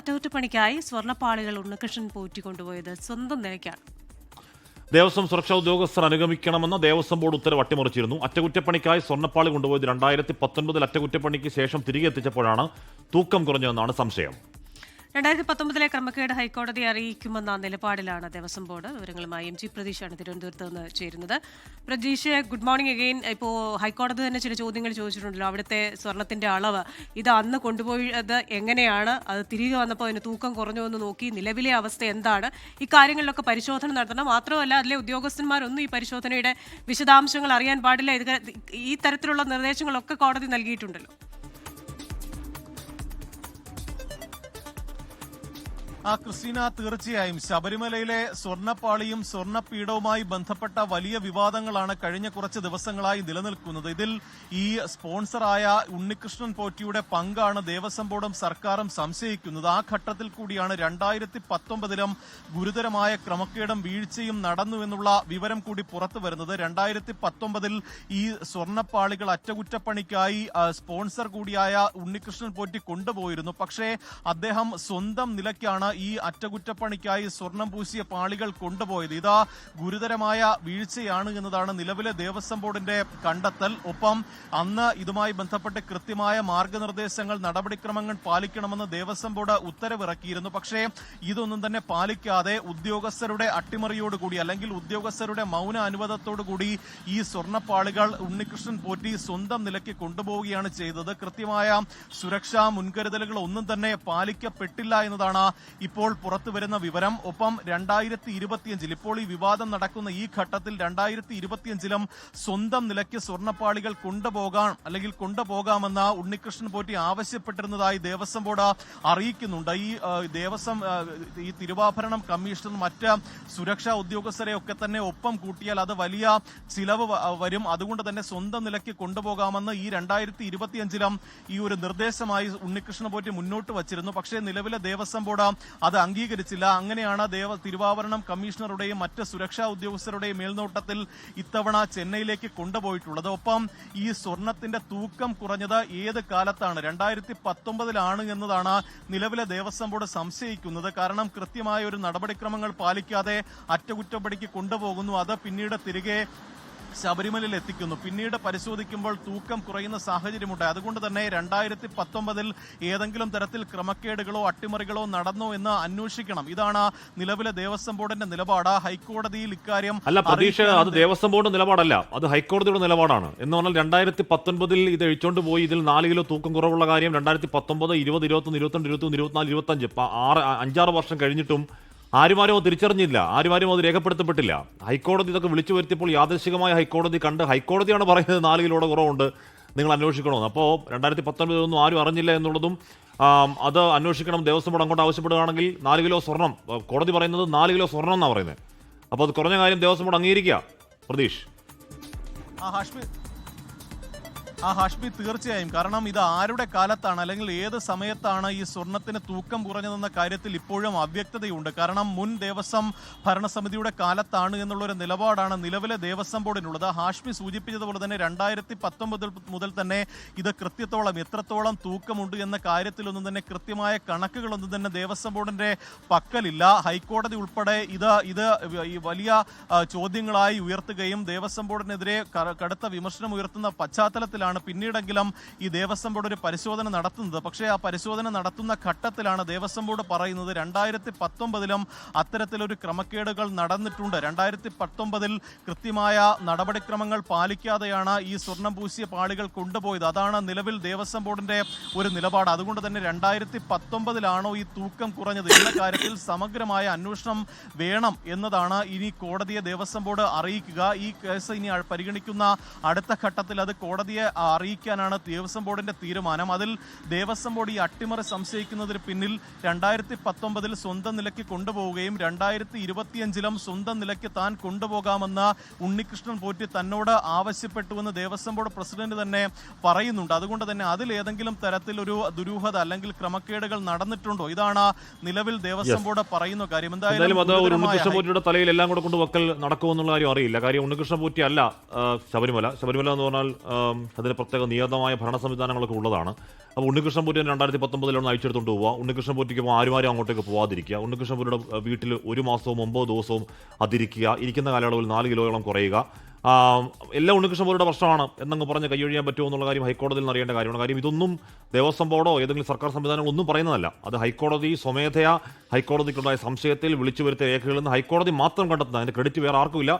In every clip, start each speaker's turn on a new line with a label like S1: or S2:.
S1: അറ്റകുറ്റപ്പണിക്കായി സ്വർണ്ണപ്പാളികൾ ഉണ്ണികൃഷ്ണൻ പോറ്റി കൊണ്ടുപോയത് സ്വന്തം നിലയ്ക്കാണ്.
S2: ദേവസ്വം സുരക്ഷാ ഉദ്യോഗസ്ഥർ അനുഗമിക്കണമെന്ന ദേവസ്വം ബോർഡ് ഉത്തരവ് അട്ടിമറിച്ചിരുന്നു. അറ്റകുറ്റപ്പണിക്കായി സ്വർണ്ണപ്പാളി കൊണ്ടുപോയത് 2019 അറ്റകുറ്റപ്പണിക്ക് ശേഷം തിരികെ എത്തിച്ചപ്പോഴാണ് തൂക്കം കുറഞ്ഞതെന്നാണ് സംശയം.
S1: 2019 ക്രമക്കേട് ഹൈക്കോടതി അറിയിക്കുമെന്ന നിലപാടിലാണ് ദേവസ്വം ബോർഡ്. വിവരങ്ങളുമായി എം ജി പ്രതീഷാണ് തിരുവനന്തപുരത്ത് നിന്ന് ചേരുന്നത്. Pratheesh, good morning again. ഇപ്പോൾ ഹൈക്കോടതി തന്നെ ചില ചോദ്യങ്ങൾ ചോദിച്ചിട്ടുണ്ടല്ലോ. അവിടുത്തെ സ്വർണത്തിന്റെ അളവ്, ഇത് അന്ന് കൊണ്ടുപോയത് എങ്ങനെയാണ്, അത് തിരികെ വന്നപ്പോൾ അതിന് തൂക്കം കുറഞ്ഞോ എന്ന് നോക്കി, നിലവിലെ അവസ്ഥ എന്താണ്, ഇക്കാര്യങ്ങളിലൊക്കെ പരിശോധന നടത്തണം. മാത്രമല്ല അതിലെ ഉദ്യോഗസ്ഥന്മാരൊന്നും ഈ പരിശോധനയുടെ വിശദാംശങ്ങൾ അറിയാൻ പാടില്ല. ഈ തരത്തിലുള്ള നിർദ്ദേശങ്ങളൊക്കെ കോടതി നൽകിയിട്ടുണ്ടല്ലോ.
S3: ക്രിസ്റ്റീന, തീർച്ചയായും ശബരിമലയിലെ സ്വർണ്ണപ്പാളിയും സ്വർണ്ണപ്പീഠവുമായി ബന്ധപ്പെട്ട വലിയ വിവാദങ്ങളാണ് കഴിഞ്ഞ കുറച്ച് ദിവസങ്ങളായി നിലനിൽക്കുന്നത്. ഇതിൽ ഈ സ്പോൺസറായ ഉണ്ണികൃഷ്ണൻ പോറ്റിയുടെ പങ്കാണ് ദേവസ്വം ബോർഡും സർക്കാരും സംശയിക്കുന്നത്. ആ ഘട്ടത്തിൽ കൂടിയാണ് 2019 ഗുരുതരമായ ക്രമക്കേടും വീഴ്ചയും നടന്നുവെന്നുള്ള വിവരം കൂടി പുറത്തു വരുന്നത്. 2019 ഈ സ്വർണ്ണപ്പാളികൾ അറ്റകുറ്റപ്പണിക്കായി സ്പോൺസർ കൂടിയായ ഉണ്ണികൃഷ്ണൻ പോറ്റി കൊണ്ടുപോയിരുന്നു. പക്ഷേ അദ്ദേഹം സ്വന്തം നിലയ്ക്കാണ് ഈ അറ്റകുറ്റപ്പണിക്കായി സ്വർണം പൂശിയ പാളികൾ കൊണ്ടുപോയത്. ഇതാ ഗുരുതരമായ വീഴ്ചയാണ് എന്നതാണ് നിലവിലെ ദേവസ്വം ബോർഡിന്റെ കണ്ടെത്തൽ. ഒപ്പം അന്ന് ഇതുമായി ബന്ധപ്പെട്ട് കൃത്യമായ മാർഗനിർദ്ദേശങ്ങൾ, നടപടിക്രമങ്ങൾ പാലിക്കണമെന്ന് ദേവസ്വം ബോർഡ് ഉത്തരവിറക്കിയിരുന്നു. പക്ഷേ ഇതൊന്നും തന്നെ പാലിക്കാതെ ഉദ്യോഗസ്ഥരുടെ അട്ടിമറിയോടുകൂടി, അല്ലെങ്കിൽ ഉദ്യോഗസ്ഥരുടെ മൗന അനുവാദത്തോടുകൂടി ഈ സ്വർണ്ണപ്പാളികൾ ഉണ്ണികൃഷ്ണൻ പോറ്റി സ്വന്തം നിലയ്ക്ക് കൊണ്ടുപോവുകയാണ് ചെയ്തത്. കൃത്യമായ സുരക്ഷാ മുൻകരുതലുകൾ ഒന്നും തന്നെ പാലിക്കപ്പെട്ടില്ല എന്നതാണ് ഇപ്പോൾ പുറത്തുവരുന്ന വിവരം. ഒപ്പം 2025 ഇപ്പോൾ ഈ വിവാദം നടക്കുന്ന ഈ ഘട്ടത്തിൽ 2025 സ്വന്തം നിലയ്ക്ക് സ്വർണ്ണപ്പാളികൾ കൊണ്ടുപോകാമെന്ന് ഉണ്ണികൃഷ്ണൻ പോറ്റി ആവശ്യപ്പെട്ടിരുന്നതായി ദേവസ്വം ബോർഡ് അറിയിക്കുന്നുണ്ട്. ഈ തിരുവാഭരണം കമ്മീഷണർ മറ്റ് സുരക്ഷാ ഉദ്യോഗസ്ഥരെ ഒക്കെ തന്നെ ഒപ്പം കൂട്ടിയാൽ അത് വലിയ ചിലവ് വരും. അതുകൊണ്ട് തന്നെ സ്വന്തം നിലയ്ക്ക് കൊണ്ടുപോകാമെന്ന് ഈ 2025 ഈ ഒരു നിർദ്ദേശമായി ഉണ്ണികൃഷ്ണൻ പോറ്റി മുന്നോട്ട് വച്ചിരുന്നു. പക്ഷേ നിലവിലെ ദേവസ്വം ബോർഡ് അത് അംഗീകരിച്ചില്ല. അങ്ങനെയാണ് തിരുവാഭരണം കമ്മീഷണറുടെയും മറ്റ് സുരക്ഷാ ഉദ്യോഗസ്ഥരുടെയും മേൽനോട്ടത്തിൽ ഇത്തവണ ചെന്നൈയിലേക്ക് കൊണ്ടുപോയിട്ടുള്ളത്. ഒപ്പം ഈ സ്വർണത്തിന്റെ തൂക്കം കുറഞ്ഞത് ഏത് കാലത്താണ്, 2019 എന്നതാണ് നിലവിലെ ദേവസ്വം ബോർഡ് സംശയിക്കുന്നത്. കാരണം കൃത്യമായ ഒരു നടപടിക്രമങ്ങൾ പാലിക്കാതെ അറ്റകുറ്റപ്പണിക്ക് കൊണ്ടുപോകുന്നു. അത് പിന്നീട് തിരികെ ശബരിമലയിൽ എത്തിക്കുന്നു. പിന്നീട് പരിശോധിക്കുമ്പോൾ തൂക്കം കുറയുന്ന സാഹചര്യമുണ്ട്. അതുകൊണ്ട് തന്നെ 2019 ഏതെങ്കിലും തരത്തിൽ ക്രമക്കേടുകളോ അട്ടിമറികളോ നടന്നോ എന്ന് അന്വേഷിക്കണം. ഇതാണ് നിലവിലെ ദേവസ്വം ബോർഡിന്റെ നിലപാട്. ഹൈക്കോടതിയിൽ ഇക്കാര്യം
S2: അല്ല പ്രതീക്ഷ, അത് ദേവസ്വം ബോർഡ് നിലപാടല്ല, അത് ഹൈക്കോടതിയുടെ നിലപാടാണ്. എന്ന് പറഞ്ഞാൽ 2019 ഇത് അഴിച്ചോണ്ട് പോയി, ഇതിൽ 4 കിലോ തൂക്കം കുറവുള്ള കാര്യം 2019, 20, 21, 22, 23, 24, 25 5-6 വർഷം കഴിഞ്ഞിട്ടും ആരും തിരിച്ചറിഞ്ഞില്ല, ആരും അത് രേഖപ്പെടുത്തപ്പെട്ടില്ല. ഹൈക്കോടതി ഇതൊക്കെ വിളിച്ചു വരുത്തിയപ്പോൾ യാദൃശികമായ ഹൈക്കോടതി കണ്ട്, ഹൈക്കോടതിയാണ് പറയുന്നത് 4 കിലോയുടെ കുറവുണ്ട്, നിങ്ങൾ അന്വേഷിക്കണമെന്ന്. അപ്പോൾ 2019 ഒന്നും ആരും അറിഞ്ഞില്ല എന്നുള്ളതും അത് അന്വേഷിക്കണം ദേവസ്വം ബോർഡ് അങ്ങോട്ട് ആവശ്യപ്പെടുകയാണെങ്കിൽ 4 കിലോ സ്വർണം, കോടതി പറയുന്നത് 4 കിലോ സ്വർണം എന്നാണ് പറയുന്നത്. അപ്പോൾ അത് കുറഞ്ഞ കാര്യം ദേവസ്വം ബോർഡ് അംഗീകരിക്കുക. പ്രതീഷ്,
S3: ഹാഷ്മി, തീർച്ചയായും. കാരണം ഇത് ആരുടെ കാലത്താണ്, അല്ലെങ്കിൽ ഏത് സമയത്താണ് ഈ സ്വർണത്തിന് തൂക്കം കുറഞ്ഞതെന്ന കാര്യത്തിൽ ഇപ്പോഴും അവ്യക്തതയുണ്ട്. കാരണം മുൻ ദേവസ്വം ഭരണസമിതിയുടെ കാലത്താണ് എന്നുള്ളൊരു നിലപാടാണ് നിലവിലെ ദേവസ്വം ബോർഡിനുള്ളത്. ഹാഷ്മി സൂചിപ്പിച്ചതുപോലെ തന്നെ 2019 മുതൽ തന്നെ ഇത് കൃത്യത്തോളം എത്രത്തോളം തൂക്കമുണ്ട് എന്ന കാര്യത്തിലൊന്നും തന്നെ കൃത്യമായ കണക്കുകളൊന്നും തന്നെ ദേവസ്വം ബോർഡിന്റെ പക്കലില്ല. ഹൈക്കോടതി ഉൾപ്പെടെ ഇത് ഈ വലിയ ചോദ്യങ്ങളായി ഉയർത്തുകയും ദേവസ്വം ബോർഡിനെതിരെ കടുത്ത വിമർശനം ഉയർത്തുന്ന പശ്ചാത്തലത്തിലാണ് പിന്നീടെങ്കിലും ഈ ദേവസ്വം ബോർഡ് ഒരു പരിശോധന നടത്തുന്നത്. പക്ഷേ ആ പരിശോധന നടത്തുന്ന ഘട്ടത്തിലാണ് ദേവസ്വം ബോർഡ് പറയുന്നത് 2019 അത്തരത്തിലൊരു ക്രമക്കേടുകൾ നടന്നിട്ടുണ്ട്. 2019 കൃത്യമായ നടപടിക്രമങ്ങൾ പാലിക്കാതെയാണ് ഈ സ്വർണം പൂശിയ പാളികൾ കൊണ്ടുപോയത്. അതാണ് നിലവിൽ ദേവസ്വം ബോർഡിന്റെ ഒരു നിലപാട്. അതുകൊണ്ട് തന്നെ 2019 ഈ തൂക്കം കുറഞ്ഞത് എന്ന കാര്യത്തിൽ സമഗ്രമായ അന്വേഷണം വേണം എന്നതാണ് ഇനി കോടതിയെ ദേവസ്വം ബോർഡ് അറിയിക്കുക. ഈ കേസ് ഇനി പരിഗണിക്കുന്ന അടുത്ത ഘട്ടത്തിൽ അത് കോടതിയെ അറിയിക്കാനാണ് ദേവസ്വം ബോർഡിന്റെ തീരുമാനം. അതിൽ ദേവസ്വം ബോർഡ് ഈ അട്ടിമറി സംശയിക്കുന്നതിന് പിന്നിൽ 2019 സ്വന്തം നിലയ്ക്ക് കൊണ്ടുപോവുകയും 2025 സ്വന്തം നിലയ്ക്ക് താൻ കൊണ്ടുപോകാമെന്ന് ഉണ്ണികൃഷ്ണൻ പോറ്റി തന്നോട് ആവശ്യപ്പെട്ടുവെന്ന് ദേവസ്വം ബോർഡ് പ്രസിഡന്റ് തന്നെ പറയുന്നുണ്ട്. അതുകൊണ്ട് തന്നെ അതിൽ ഏതെങ്കിലും തരത്തിലൊരു ദുരൂഹത അല്ലെങ്കിൽ ക്രമക്കേടുകൾ നടന്നിട്ടുണ്ടോ, ഇതാണ് നിലവിൽ ദേവസ്വം ബോർഡ് പറയുന്ന കാര്യം.
S2: എന്തായാലും അത് ഉണ്ണികൃഷ്ണൻ പോറ്റിയുടെ തലയിൽ എല്ലാം കൂടെ കൊണ്ട് വെക്കൽ നടക്കുമെന്നുള്ള കാര്യം അറിയില്ല. കാര്യം ഉണ്ണികൃഷ്ണൻ പോറ്റി അല്ല ശബരിമല എന്ന് പറഞ്ഞാൽ അതിന് പ്രത്യേക നിയതമായ ഭരണ സംവിധാനങ്ങളൊക്കെ ഉള്ളതാണ്. അപ്പോൾ ഉണ്ണികൃഷ്ണൻപൂരിനെ 2019 അയച്ചെടുത്തുകൊണ്ട് പോവുക, ഉണ്ണികൃഷ്ണൻപൂരിക്ക് ആരും അങ്ങോട്ടേക്ക് പോവാതിരിക്കുക, ഉണ്ണികൃഷ്ണൻപൂരിയുടെ വീട്ടിൽ 1 മാസവും 9 ദിവസവും അതിരിക്കുക, ഇരിക്കുന്ന കാലയളവിൽ 4 കിലോയോളം കുറയുക, എല്ലാം ഉണ്ണികൃഷ്ണൻപൂരിയുടെ പ്രശ്നമാണ് എന്നങ്ങ് പറഞ്ഞ് കൈയൊഴിയാൻ പറ്റുമോ എന്നുള്ള കാര്യം ഹൈക്കോടതിയിൽ നിന്ന് അറിയേണ്ട കാര്യമാണ്. കാര്യം ഇതൊന്നും ദേവസ്വം ബോർഡോ ഏതെങ്കിലും സർക്കാർ സംവിധാനങ്ങളോ ഒന്നും പറയുന്നതല്ല. അത് ഹൈക്കോടതി സ്വമേധയാ ഹൈക്കോടതിക്കുണ്ടായ സംശയത്തിൽ വിളിച്ചു വരുത്തിയ രേഖകളിൽ നിന്ന് ഹൈക്കോടതി മാത്രം കണ്ടെത്തുന്നത്. അതിൻ്റെ ക്രെഡിറ്റ് വേറെ ആർക്കുമില്ല.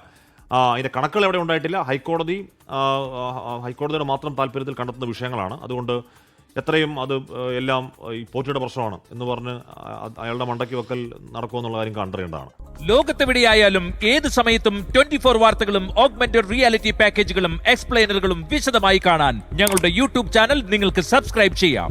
S2: അതിൻ്റെ കണക്കുകൾ എവിടെ ഉണ്ടായിട്ടില്ല. ഹൈക്കോടതിയുടെ മാത്രം താല്പര്യത്തിൽ കണ്ടെത്തുന്ന വിഷയങ്ങളാണ്. അതുകൊണ്ട് എത്രയും അത് എല്ലാം ഈ പോറ്റിയുടെ പ്രശ്നമാണ് എന്ന് പറഞ്ഞ് അയാളുടെ മണ്ടയ്ക്ക് വെക്കൽ നടക്കുമെന്നുള്ള കാര്യം കണ്ടറിയേണ്ടതാണ്.
S4: ലോകത്തെവിടെയായാലും ഏത് സമയത്തും 24 വാർത്തകളും ഓഗ്മെന്റഡ് റിയാലിറ്റി പാക്കേജുകളും എക്സ്പ്ലെയിനറുകളും വിശദമായി കാണാൻ ഞങ്ങളുടെ യൂട്യൂബ് ചാനൽ നിങ്ങൾക്ക് സബ്സ്ക്രൈബ് ചെയ്യാം.